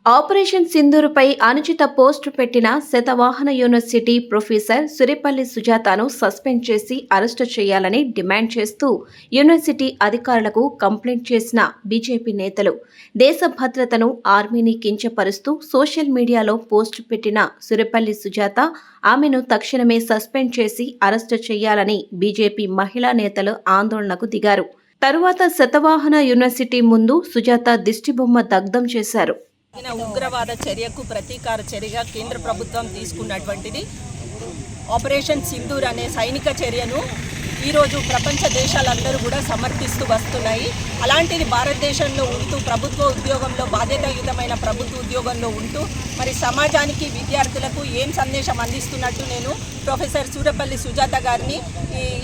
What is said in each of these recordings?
Operation సింధూరుపై అనుచిత post పెట్టిన Satavahana university professor సురిపల్లి సుజాతను suspend చేసి అరెస్టు చేయాలని డిమాండ్ చేస్తూ యూనివర్సిటీ అధికారులకు కంప్లైంట్ చేసిన బీజేపీ నేతలు దేశ భద్రతను ఆర్మీని కించపరుస్తూ సోషల్ మీడియాలో పోస్టు పెట్టిన సురిపల్లి సుజాత ఆమెను తక్షణమే సస్పెండ్ చేసి అరెస్టు చేయాలని బీజేపీ మహిళా నేతలు ఆందోళనకు దిగారు. తరువాత శతవాహన యూనివర్సిటీ ముందు సుజాత దిష్టిబొమ్మ దగ్ధం చేశారు. ఉగ్రవాద చర్యకు ప్రతీకార చర్యగా కేంద్ర ప్రభుత్వం తీసుకున్నటువంటిది ఆపరేషన్ సింధూర్ అనే సైనిక చర్యను ఈరోజు ప్రపంచ దేశాలందరూ కూడా సమర్థిస్తూ వస్తున్నాయి. అలాంటిది భారతదేశంలో ఉంటూ ప్రభుత్వ ఉద్యోగంలో బాధ్యతాయుతమైన ప్రభుత్వ ఉద్యోగంలో ఉంటూ మరి సమాజానికి విద్యార్థులకు ఏం సందేశం అందిస్తున్నట్టు నేను ప్రొఫెసర్ సురిపల్లి సుజాత గారిని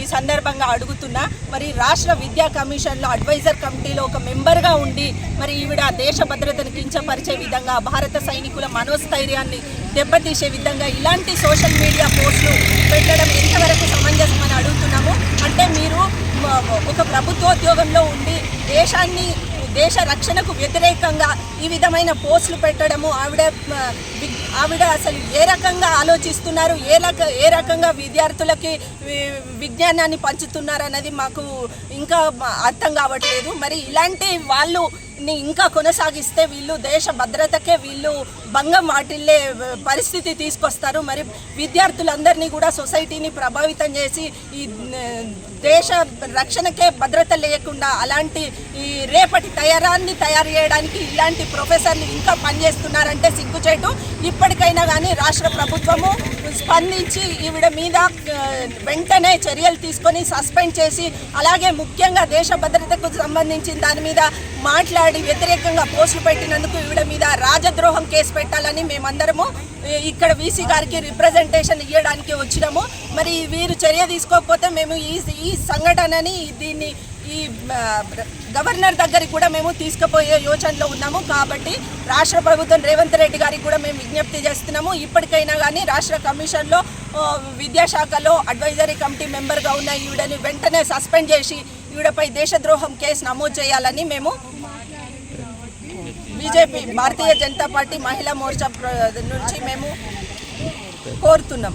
ఈ సందర్భంగా అడుగుతున్నా. మరి రాష్ట్ర విద్యా కమిషన్లో అడ్వైజర్ కమిటీలో ఒక మెంబర్గా ఉండి మరి ఈవిడ దేశ భద్రతను కించపరిచే విధంగా భారత సైనికుల మనోస్థైర్యాన్ని దెబ్బతీసే విధంగా ఇలాంటి సోషల్ మీడియా పోస్టులు పెట్టడం ఎంతవరకు సమంజసమని అడుగుతున్నాము. అంటే మీరు ఒక ప్రభుత్వోద్యోగంలో ఉండి దేశ రక్షణకు వ్యతిరేకంగా ఈ విధమైన పోస్టులు పెట్టడము ఆవిడ అసలు ఏ రకంగా ఆలోచిస్తున్నారు, ఏ రకంగా విద్యార్థులకి విజ్ఞానాన్ని పంచుతున్నారు అన్నది మాకు ఇంకా అర్థం కావట్లేదు. మరి ఇలాంటి వాళ్ళు ఇంకా కొనసాగిస్తే వీళ్ళు దేశ భద్రతకే వీళ్ళు భంగం వాటిల్లే పరిస్థితి తీసుకొస్తారు. మరి విద్యార్థులందరినీ కూడా సొసైటీని ప్రభావితం చేసి ఈ దేశ రక్షణకే భద్రత లేకుండా అలాంటి ఈ రేపటి తయారు చేయడానికి ఇలాంటి ప్రొఫెసర్లు ఇంకా పనిచేస్తున్నారంటే సిగ్గుచేటు. ఇప్పటికైనా కానీ రాష్ట్ర ప్రభుత్వము స్పందించి ఈవిడ మీద వెంటనే చర్యలు తీసుకొని సస్పెండ్ చేసి అలాగే ముఖ్యంగా దేశ భద్రతకు సంబంధించిన దాని మీద మాట్లాడి వ్యతిరేకంగా పోస్టులు పెట్టినందుకు ఈవిడ మీద రాజద్రోహం కేసు పెట్టాలని మేమందరము ఇక్కడ వీసీ గారికి రిప్రజెంటేషన్ ఇవ్వడానికి వచ్చినాము. మరి వీరు చర్య తీసుకోకపోతే మేము ఈ సంఘటనని ఈ గవర్నర్ దగ్గరికి కూడా మేము తీసుకుపోయే యోచనలో ఉన్నాము. కాబట్టి రాష్ట్ర ప్రభుత్వం రేవంత్ రెడ్డి గారికి కూడా మేము విజ్ఞప్తి చేస్తున్నాము. ఇప్పటికైనా కానీ రాష్ట్ర కమిషన్లో విద్యాశాఖలో అడ్వైజరీ కమిటీ మెంబర్గా ఉన్న ఈవిడని వెంటనే సస్పెండ్ చేసి ఈవిడపై దేశద్రోహం కేసు నమోదు చేయాలని మేము బీజేపీ భారతీయ జనతా పార్టీ మహిళా మోర్చా నుంచి మేము కోరుతున్నాం.